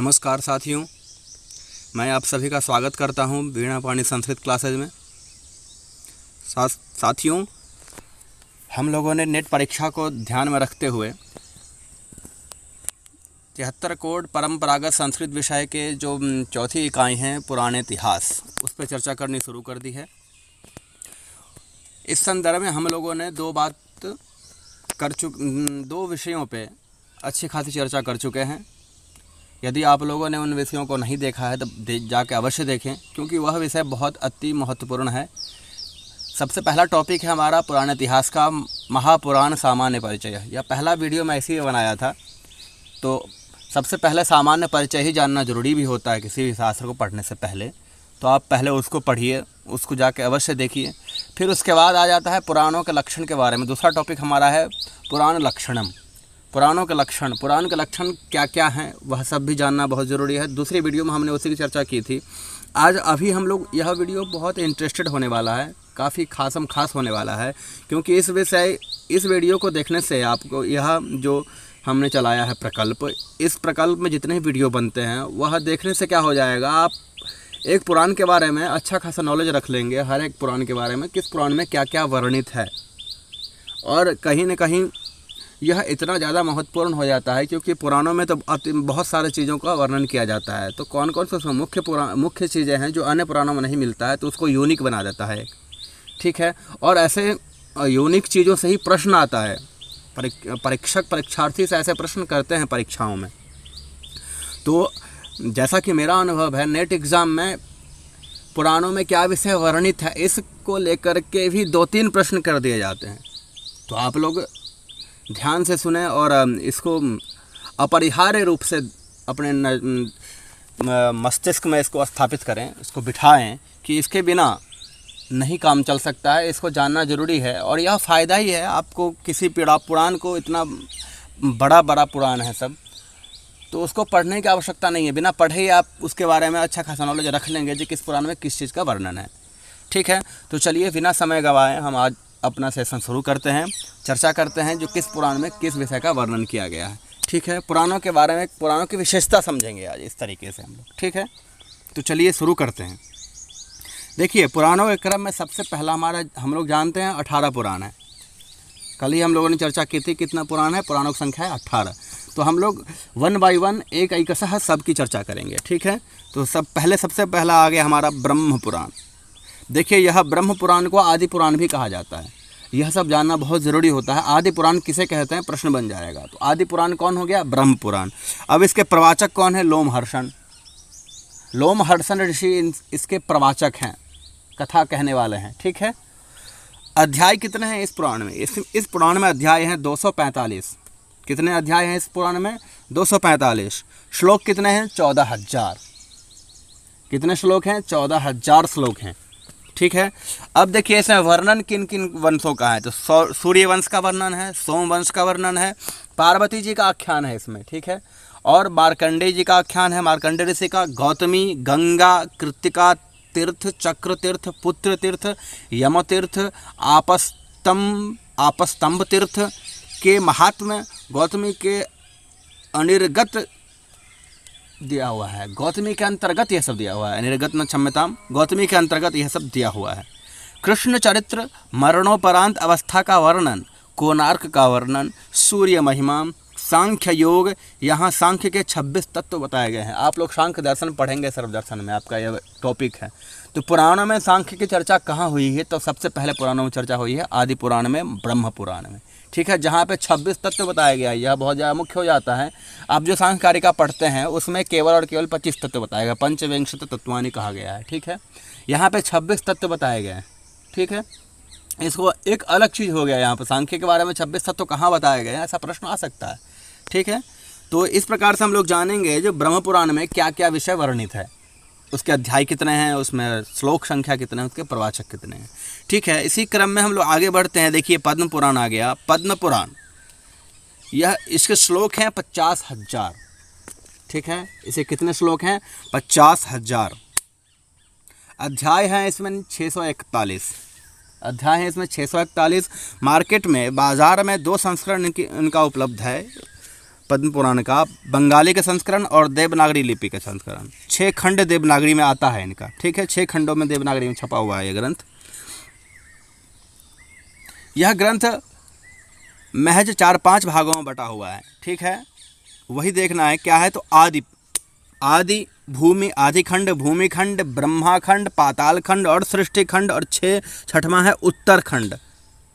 नमस्कार साथियों, मैं आप सभी का स्वागत करता हूं वीणा पाणी संस्कृत क्लासेज में। साथियों, हम लोगों ने नेट परीक्षा को ध्यान में रखते हुए 73 कोड परंपरागत संस्कृत विषय के जो चौथी इकाई हैं पुराने इतिहास, उस पर चर्चा करनी शुरू कर दी है। इस संदर्भ में हम लोगों ने दो विषयों पे अच्छी खासी चर्चा कर चुके हैं। यदि आप लोगों ने उन विषयों को नहीं देखा है तो जाके अवश्य देखें, क्योंकि वह विषय बहुत अति महत्वपूर्ण है। सबसे पहला टॉपिक है हमारा पुराने इतिहास का महापुराण सामान्य परिचय। यह पहला वीडियो मैं इसी में बनाया था। तो सबसे पहले सामान्य परिचय ही जानना ज़रूरी भी होता है किसी भी शास्त्र को पढ़ने से पहले। तो आप पहले उसको पढ़िए, उसको जाके अवश्य देखिए। फिर उसके बाद आ जाता है पुराणों के लक्षण के बारे में। दूसरा टॉपिक हमारा है पुराण लक्षणम। पुराणों के लक्षण, पुराण के लक्षण क्या क्या हैं वह सब भी जानना बहुत ज़रूरी है। दूसरी वीडियो में हमने उसी की चर्चा की थी। आज अभी हम लोग यह वीडियो बहुत इंटरेस्टेड होने वाला है, काफ़ी खास होने वाला है, क्योंकि इस वीडियो को देखने से आपको यह जो हमने चलाया है प्रकल्प, इस प्रकल्प में जितने वीडियो बनते हैं वह देखने से क्या हो जाएगा, आप एक पुराण के बारे में अच्छा खासा नॉलेज रख लेंगे। हर एक पुराण के बारे में, किस पुराण में क्या क्या वर्णित है। और कहीं न कहीं यह इतना ज़्यादा महत्वपूर्ण हो जाता है क्योंकि पुराणों में तो बहुत सारी चीज़ों का वर्णन किया जाता है। तो कौन कौन से उसमें मुख्य चीज़ें हैं जो अन्य पुराणों में नहीं मिलता है, तो उसको यूनिक बना देता है। ठीक है। और ऐसे यूनिक चीज़ों से ही प्रश्न आता है। परीक्षार्थी से ऐसे प्रश्न करते हैं परीक्षाओं में। तो जैसा कि मेरा अनुभव है, नेट एग्ज़ाम में पुराणों में क्या विषय वर्णित है, इसको लेकर के भी 2-3 प्रश्न कर दिए जाते हैं। तो आप लोग ध्यान से सुने और इसको अपरिहार्य रूप से अपने मस्तिष्क में इसको स्थापित करें, इसको बिठाएं कि इसके बिना नहीं काम चल सकता है। इसको जानना ज़रूरी है और यह फ़ायदा ही है आपको। किसी पुराण को, इतना बड़ा पुराण है सब, तो उसको पढ़ने की आवश्यकता नहीं है। बिना पढ़े ही आप उसके बारे में अच्छा खासा नॉलेज रख लेंगे कि किस पुराण में किस चीज़ का वर्णन है। ठीक है। तो चलिए बिना समय गंवाए हम आज अपना सेशन शुरू करते हैं। चर्चा करते हैं जो किस पुराण में किस विषय का वर्णन किया गया है। ठीक है। पुराणों के बारे में, पुराणों की विशेषता समझेंगे आज इस तरीके से हम लोग। ठीक है। तो चलिए शुरू करते हैं। देखिए, पुराणों के क्रम में सबसे पहला हमारा, हम लोग जानते हैं 18 पुराण है। कल ही हम लोगों ने चर्चा की थी कितना पुराण है। पुराणों की संख्या है 18। तो हम लोग 1 बाय 1 एक ऐकशः सब की चर्चा करेंगे। ठीक है। तो सबसे पहला आ गया हमारा ब्रह्म पुराण। देखिए, यह ब्रह्म पुराण को आदि पुराण भी कहा जाता है। यह सब जानना बहुत ज़रूरी होता है। आदि पुराण किसे कहते हैं, प्रश्न बन जाएगा। तो आदि पुराण कौन हो गया, ब्रह्म पुराण। अब इसके प्रवाचक कौन है, लोमहर्षण। लोमहर्षण ऋषि इसके प्रवाचक हैं, कथा कहने वाले हैं। ठीक है। अध्याय कितने हैं इस पुराण में, इस पुराण में अध्याय हैं 245। कितने अध्याय हैं इस पुराण में, 245। श्लोक कितने हैं, 14,000। कितने श्लोक हैं, 14,000 श्लोक हैं। ठीक है। अब देखिए इसमें वर्णन किन किन वंशों का है। तो सूर्य वंश का वर्णन है, सोम वंश का वर्णन है, पार्वती जी का आख्यान है इसमें। ठीक है। और मार्कंडेय जी का आख्यान है, मार्कंडेय ऋषि का, गौतमी, गंगा, कृतिका तीर्थ, चक्र तीर्थ, पुत्र तीर्थ, यम तीर्थ, आपस्तंभ तीर्थ के महात्म्य, गौतमी के अनिर्गत दिया हुआ है। गौतमी के अंतर्गत यह सब दिया हुआ है। निर्गत न क्षम्यताम, गौतमी के अंतर्गत यह सब दिया हुआ है। कृष्ण चरित्र, मरणोपरांत अवस्था का वर्णन, कोणार्क का वर्णन, सूर्य महिमा, सांख्य योग। यहाँ सांख्य के 26 तत्व बताए गए हैं। आप लोग सांख्य दर्शन पढ़ेंगे सर्वदर्शन में, आपका यह टॉपिक है। तो पुराणों में सांख्य की चर्चा कहाँ हुई है, तो सबसे पहले पुराणों में चर्चा हुई है आदि पुराण में, ब्रह्म पुराण में। ठीक है। जहाँ पे 26 तत्व बताया गया है, यह बहुत ज़्यादा मुख्य हो जाता है। आप जो सांख्य कारिका पढ़ते हैं उसमें केवल और केवल 25 तत्व बताएगा, पंचविंशत तत्वानि कहा गया है। ठीक है। यहाँ पे 26 तत्व बताए गए हैं। ठीक है। इसको एक अलग चीज़ हो गया। यहाँ पर सांख्य के बारे में 26 तत्व कहाँ बताए गए हैं, ऐसा प्रश्न आ सकता है। ठीक है। तो इस प्रकार से हम लोग जानेंगे जो ब्रह्म पुराण में क्या क्या विषय वर्णित है, उसके अध्याय कितने हैं, उसमें श्लोक संख्या कितने हैं, उसके प्रवाचक कितने हैं। ठीक है। इसी क्रम में हम लोग आगे बढ़ते हैं। देखिए, पद्म पुराण आ गया। पद्म पुराण, यह इसके श्लोक हैं 50,000। ठीक है। इसे कितने श्लोक हैं, 50,000। अध्याय हैं इसमें 641 अध्याय हैं इसमें 641। मार्केट में, बाज़ार में 2 संस्करण इनका उपलब्ध है। पद्म पुराण का बंगाली का संस्करण और देवनागरी लिपि का संस्करण। 6 खंड देवनागरी में आता है इनका, ठीक है, 6 खंडों में देवनागरी में छपा हुआ है यह ग्रंथ। यह ग्रंथ महज 4-5 भागों में बटा हुआ है, ठीक है। वही देखना है क्या है, तो आदि भूमि, आदि खंड, भूमि खंड, ब्रह्मा खंड, पाताल खंड और सृष्टि खंड, और 6वां है उत्तरखंड,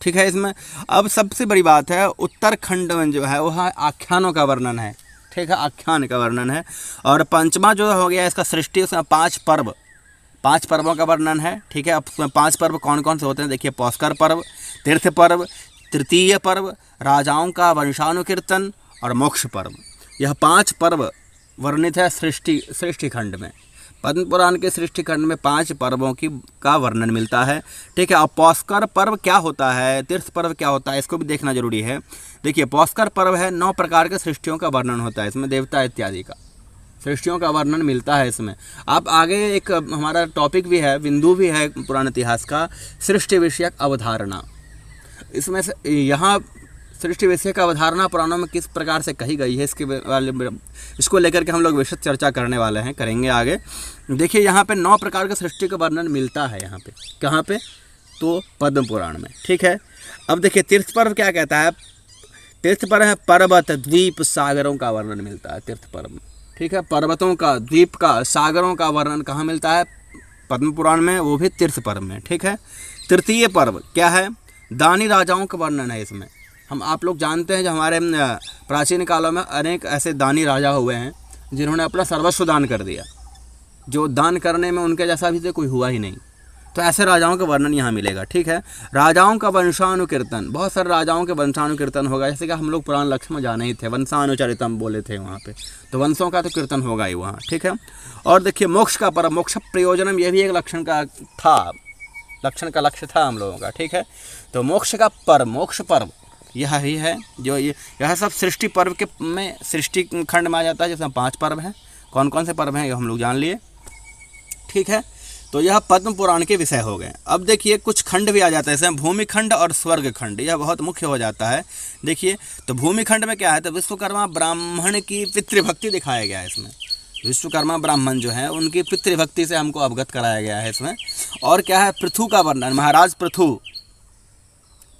ठीक है। इसमें अब सबसे बड़ी बात है, उत्तरखंड में जो है वह आख्यानों का वर्णन है, ठीक है, आख्यान का वर्णन है। और 5वां जो हो गया इसका सृष्टि, उसमें 5 पर्वों का वर्णन है, ठीक है। अब उसमें 5 पर्व कौन कौन से होते हैं देखिए, पौष्कर पर्व, तीर्थ पर्व, तृतीय पर्व, राजाओं का वंशानुकीर्तन और मोक्ष पर्व। यह 5 पर्व वर्णित है सृष्टि खंड में। पद्म पुराण के सृष्टि खंड में 5 पर्वों का वर्णन मिलता है, ठीक है। अब पौष्कर पर्व क्या होता है, तीर्थ पर्व क्या होता है, इसको भी देखना जरूरी है। देखिए, पौष्कर पर्व है 9 प्रकार के सृष्टियों का वर्णन होता है इसमें, देवता इत्यादि का सृष्टियों का वर्णन मिलता है इसमें। अब आगे एक हमारा टॉपिक भी है, बिंदु भी है पुराण इतिहास का, सृष्टि विषयक अवधारणा। इसमें से यहाँ सृष्टि विषय का अवधारणा पुराणों में किस प्रकार से कही गई है, इसको लेकर के हम लोग विशद चर्चा करने वाले हैं, करेंगे आगे। देखिए, यहाँ पे 9 प्रकार के सृष्टि का वर्णन मिलता है यहाँ पे, कहाँ पे, तो पद्म पुराण में, ठीक है। अब देखिए, तीर्थ पर्व क्या कहता है, तीर्थ पर्व है पर्वत, द्वीप, सागरों का वर्णन मिलता है तीर्थ पर्व में, ठीक है। पर्वतों का, द्वीप का, सागरों का वर्णन कहाँ मिलता है, पद्म पुराण में, वो भी तीर्थ पर्व में, ठीक है। तृतीय पर्व क्या है, दानी राजाओं का वर्णन है इसमें। आप लोग जानते हैं, जो हमारे प्राचीन कालों में अनेक ऐसे दानी राजा हुए हैं जिन्होंने अपना सर्वस्व दान कर दिया, जो दान करने में उनके जैसा भी तो कोई हुआ ही नहीं। तो ऐसे राजाओं का वर्णन यहाँ मिलेगा, ठीक है। राजाओं का वंशानुकीर्तन, बहुत सारे राजाओं के वंशानुकीर्तन होगा, जैसे कि हम लोग पुराण लक्ष्य में जाने ही थे, वंशानुचरितम बोले थे वहाँ पे, तो वंशों का तो कीर्तन होगा ही वहाँ, ठीक है। और देखिए, मोक्ष का पर्व, मोक्ष प्रयोजनम, ये भी एक लक्षण का लक्ष्य था हम लोगों का, ठीक है। तो मोक्ष का पर्व, मोक्ष पर्व यह ही है, जो यह सब सृष्टि पर्व के में सृष्टि खंड में आ जाता है, जिसमें 5 पर्व हैं। कौन कौन से पर्व हैं ये हम लोग जान लिए, ठीक है। तो यह पद्म पुराण के विषय हो गए। अब देखिए, कुछ खंड भी आ जाता है इसमें, भूमि खंड और स्वर्ग खंड, यह बहुत मुख्य हो जाता है। देखिए, तो भूमि खंड में क्या है, तो विश्वकर्मा ब्राह्मण की पितृभक्ति दिखाया गया है इसमें। विश्वकर्मा ब्राह्मण जो है उनकी पितृभक्ति से हमको अवगत कराया गया है इसमें। और क्या है, पृथु का वर्णन,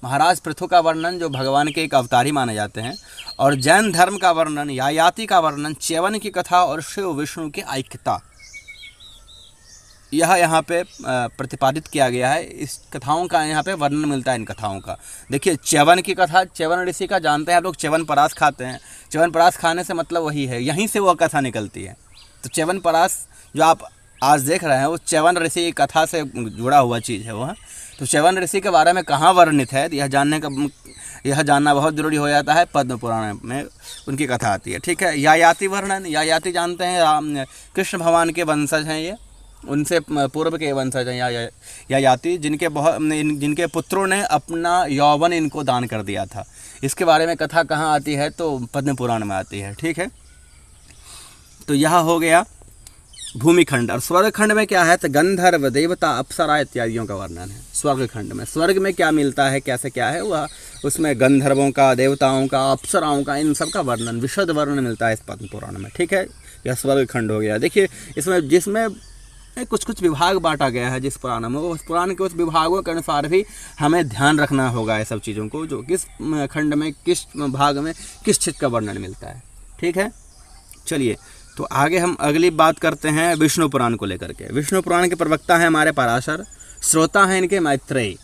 महाराज पृथु का वर्णन, जो भगवान के एक अवतारी माने जाते हैं। और जैन धर्म का वर्णन, यायाति का वर्णन, च्यवन की कथा और शिव विष्णु की ऐक्यता, यह यहाँ पे प्रतिपादित किया गया है। इस कथाओं का यहाँ पे वर्णन मिलता है, इन कथाओं का। देखिए, च्यवन की कथा, च्यवन ऋषि का जानते हैं आप लोग, च्यवन परास खाते हैं। च्यवन परास खाने से मतलब वही है, यहीं से वह कथा निकलती है। तो च्यवन परास जो आप आज देख रहे हैं, वो च्यवन ऋषि की कथा से जुड़ा हुआ चीज़ है वह। तो च्यवन ऋषि के बारे में कहाँ वर्णित है, यह जानना बहुत ज़रूरी हो जाता है। पद्म पुराण में उनकी कथा आती है, ठीक है। यायाति वर्णन, यायाति जानते हैं, कृष्ण भगवान के वंशज हैं, ये उनसे पूर्व के वंशज हैं यायाति, जिनके पुत्रों ने अपना यौवन इनको दान कर दिया था। इसके बारे में कथा कहाँ आती है, तो पद्म पुराण में आती है, ठीक है। तो यह हो गया भूमि खंड। और स्वर्ग खंड में क्या है, तो गंधर्व, देवता, अप्सरा इत्यादियों का वर्णन है स्वर्ग खंड में। स्वर्ग में क्या मिलता है, कैसे क्या है वह, उसमें गंधर्वों का, देवताओं का, अप्सराओं का, इन सब का वर्णन, विशद वर्णन मिलता है इस पद्म पुराण में, ठीक है। यह स्वर्ग खंड हो गया। देखिए, इसमें जिसमें कुछ विभाग बांटा गया है जिस पुराण में, उस पुराण के उस विभागों के अनुसार भी हमें ध्यान रखना होगा ये सब चीज़ों को, जो किस खंड में, किस भाग में किस चीज़ का वर्णन मिलता है, ठीक है। चलिए, तो आगे हम अगली बात करते हैं विष्णु पुराण को लेकर के। विष्णु पुराण के प्रवक्ता हैं हमारे पराशर, श्रोता हैं इनके मैत्रेयी,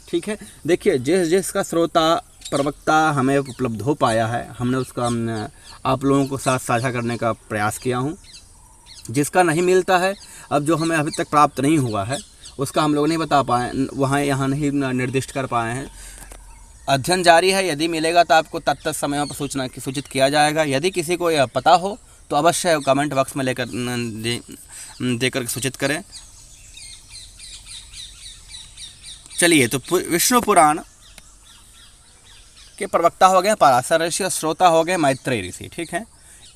ठीक है। देखिए, जिसका श्रोता प्रवक्ता हमें उपलब्ध हो पाया है, हमने उसका आप लोगों को साथ साझा करने का प्रयास किया हूँ। जिसका नहीं मिलता है, अब जो हमें अभी तक प्राप्त नहीं हुआ है, उसका हम लोग नहीं बता पाए, यहाँ नहीं निर्दिष्ट कर पाए हैं। अध्ययन जारी है, यदि मिलेगा तो आपको तत्त समय पर सूचित किया जाएगा। यदि किसी को यह पता हो तो अवश्य कमेंट बॉक्स में देकर सूचित करें। चलिए, तो विष्णु पुराण के प्रवक्ता हो गए पराशर ऋषि और श्रोता हो गए मैत्रेयी ऋषि, ठीक है।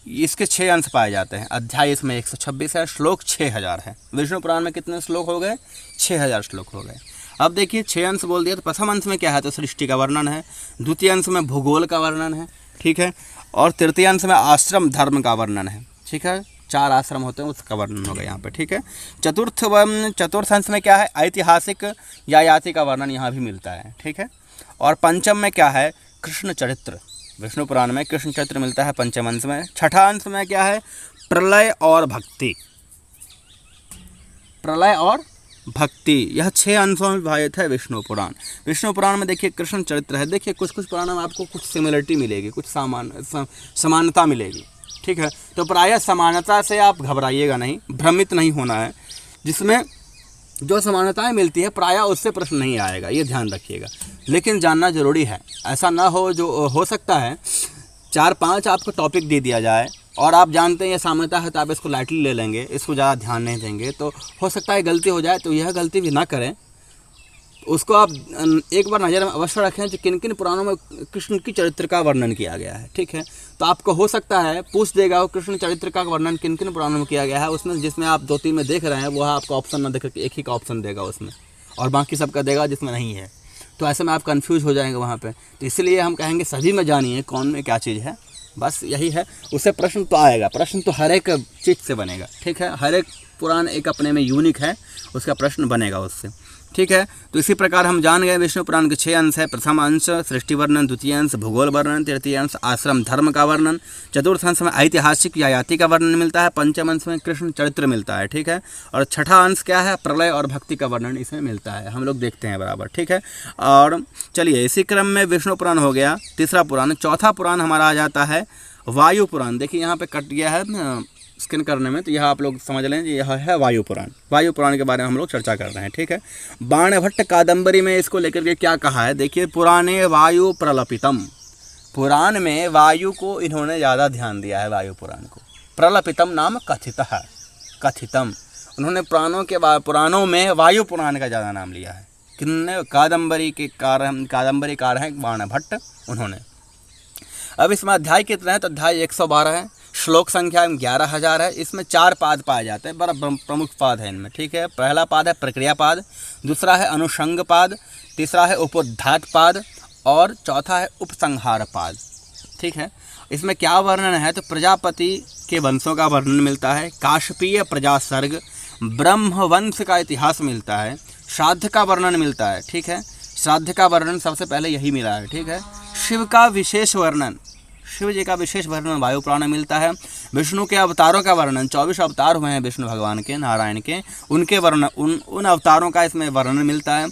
इसके 6 अंश पाए जाते हैं। अध्याय इसमें 126 है, श्लोक 6000 है। विष्णु पुराण में कितने श्लोक हो गए, 6000 श्लोक हो गए। अब देखिए, 6 अंश बोल दिया, तो प्रथम अंश में क्या है, तो सृष्टि का वर्णन है। द्वितीय अंश में भूगोल का वर्णन है, ठीक है। और तृतीय अंश में आश्रम धर्म का वर्णन है, ठीक है, 4 आश्रम होते हैं उसका वर्णन होगा यहाँ पे, ठीक है। चतुर्थ अंश में क्या है, ऐतिहासिक यायाति का वर्णन यहाँ भी मिलता है, ठीक है। और पंचम में क्या है, कृष्ण चरित्र, विष्णु पुराण में कृष्ण चरित्र मिलता है पंचम अंश में। छठा अंश में क्या है, प्रलय और भक्ति, प्रलय और भक्ति, यह 6 अंशों में विभाजित है विष्णु पुराण। विष्णु पुराण में देखिए कृष्ण चरित्र है, देखिए कुछ कुछ पुराणों में आपको कुछ सिमिलरिटी मिलेगी, कुछ समानता मिलेगी, ठीक है। तो प्रायः समानता से आप घबराइएगा नहीं, भ्रमित नहीं होना है, जिसमें जो समानताएं मिलती है प्रायः उससे प्रश्न नहीं आएगा, ये ध्यान रखिएगा। लेकिन जानना जरूरी है, ऐसा ना हो जो हो सकता है 4-5 आपको टॉपिक दे दिया जाए और आप जानते हैं ये सामान्यता है तो आप इसको लाइटली ले लेंगे, इसको ज़्यादा ध्यान नहीं देंगे, तो हो सकता है गलती हो जाए। तो यह गलती भी ना करें, उसको आप एक बार नज़र में अवश्य रखें कि किन किन पुराणों में कृष्ण की चरित्र का वर्णन किया गया है, ठीक है। तो आपको हो सकता है पूछ देगा वो कृष्ण चरित्र का वर्णन किन किन पुराणों में किया गया है, उसमें जिसमें आप 2-3 में देख रहे हैं वह आपको ऑप्शन ना देकर एक ही का ऑप्शन देगा उसमें, और बाकी सबका देगा जिसमें नहीं है। तो ऐसे में आप कन्फ्यूज़ हो जाएंगे वहाँ पर। तो इसलिए हम कहेंगे सभी में जानिए कौन में क्या चीज़ है, बस यही है। उससे प्रश्न तो आएगा, प्रश्न तो हर एक चीज़ से बनेगा, ठीक है। हर एक पुराण एक अपने में यूनिक है, उसका प्रश्न बनेगा उससे, ठीक है। तो इसी प्रकार हम जान गए विष्णु पुराण के 6 अंश है। प्रथम अंश सृष्टि वर्णन, द्वितीय अंश भूगोल वर्णन, तृतीय अंश आश्रम धर्म का वर्णन, चतुर्थ अंश में ऐतिहासिक यायाति का वर्णन मिलता है, पंचम अंश में कृष्ण चरित्र मिलता है, ठीक है। और छठा अंश क्या है, प्रलय और भक्ति का वर्णन इसमें मिलता है, हम लोग देखते हैं बराबर, ठीक है। और चलिए इसी क्रम में विष्णु पुराण हो गया तीसरा पुराण। चौथा पुराण हमारा आ जाता है वायु पुराण। देखिए यहाँ पे कट गया है स्कैन करने में, तो यह आप लोग समझ लें यह है वायु पुराण। वायु पुराण के बारे में हम लोग चर्चा कर रहे हैं, ठीक है। बाणभट्ट कादंबरी में इसको लेकर के क्या कहा है, देखिए पुराणे वायु प्रलपितम, पुराण में वायु को इन्होंने ज़्यादा ध्यान दिया है, वायु पुराण को। प्रलपितम नाम कथितः, कथितम, उन्होंने पुराणों में वायु पुराण का ज़्यादा नाम लिया है। किन्होंने, कादंबरीकार हैं बाणभट्ट, उन्होंने। अब इसमें अध्याय कितने हैं, तो अध्याय 112 है, श्लोक संख्या 11,000 है। इसमें 4 पाद पाए जाते हैं, बड़ा प्रमुख पाद है इनमें, ठीक है। पहला पाद है प्रक्रिया पाद, दूसरा है अनुषंग पाद, तीसरा है उपोद्घात पाद और चौथा है उपसंहार पाद, ठीक है। इसमें क्या वर्णन है, तो प्रजापति के वंशों का वर्णन मिलता है, काश्यपीय प्रजा सर्ग, ब्रह्मवंश का इतिहास मिलता है, श्राद्ध का वर्णन मिलता है, ठीक है। श्राद्ध का वर्णन सबसे पहले यही मिला है, ठीक है। शिव का विशेष वर्णन, शिव जी का विशेष वर्णन वायु पुराण में मिलता है। विष्णु के अवतारों का वर्णन, 24 अवतार हुए हैं विष्णु भगवान के, नारायण के, उनके वर्णन, उन अवतारों का इसमें वर्णन मिलता है।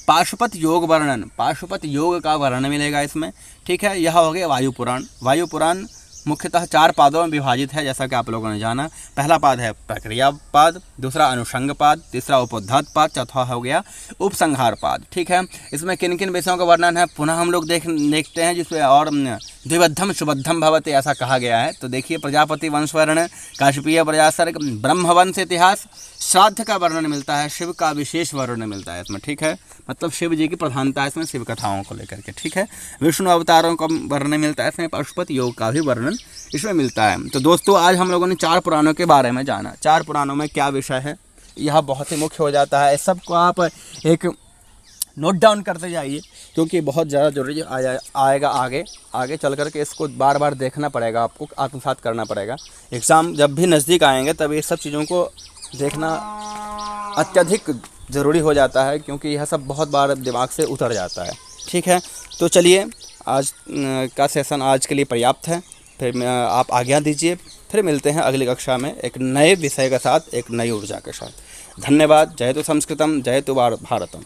पाशुपत योग वर्णन, पाशुपत योग का वर्णन मिलेगा इसमें, ठीक है। यह हो गया वायु पुराण। वायु पुराण मुख्यतः 4 पादों में विभाजित है, जैसा कि आप लोगों ने जाना। पहला पाद है प्रक्रिया पाद, दूसरा अनुषंग पाद, तीसरा उपोद्घात पाद, चौथा हो गया उपसंहार पाद, ठीक है। इसमें किन किन विषयों का वर्णन है पुनः हम लोग देखते हैं, जिसमें और द्विबद्धम सुबद्धम भवति ऐसा कहा गया है। तो देखिए प्रजापति वंश वर्णन, काश्यपीय प्रजा सर्ग, ब्रह्मवंश इतिहास, श्राद्ध का वर्णन मिलता है, शिव का विशेष वर्णन मिलता है इसमें, ठीक है। मतलब शिव जी की प्रधानता है इसमें शिव कथाओं को लेकर के, ठीक है। विष्णु अवतारों का वर्णन मिलता है इसमें, पाशुपत योग का भी वर्णन इसमें मिलता है। तो दोस्तों आज हम लोगों ने 4 पुराणों के बारे में जाना। 4 पुराणों में क्या विषय है, यह बहुत ही मुख्य हो जाता है। सबको आप एक नोट डाउन करते जाइए, क्योंकि बहुत ज़्यादा जरूरी आएगा आगे चल करके इसको बार बार देखना पड़ेगा, आपको आत्मसात करना पड़ेगा। एग्ज़ाम जब भी नज़दीक आएंगे तब ये सब चीज़ों को देखना अत्यधिक ज़रूरी हो जाता है, क्योंकि यह सब बहुत बार दिमाग से उतर जाता है, ठीक है। तो चलिए आज का सेशन आज के लिए पर्याप्त है, फिर आप आज्ञा दीजिए, फिर मिलते हैं अगली कक्षा में एक नए विषय के साथ, एक नई ऊर्जा के साथ। धन्यवाद। जय तो संस्कृतम, जय तो भारतम।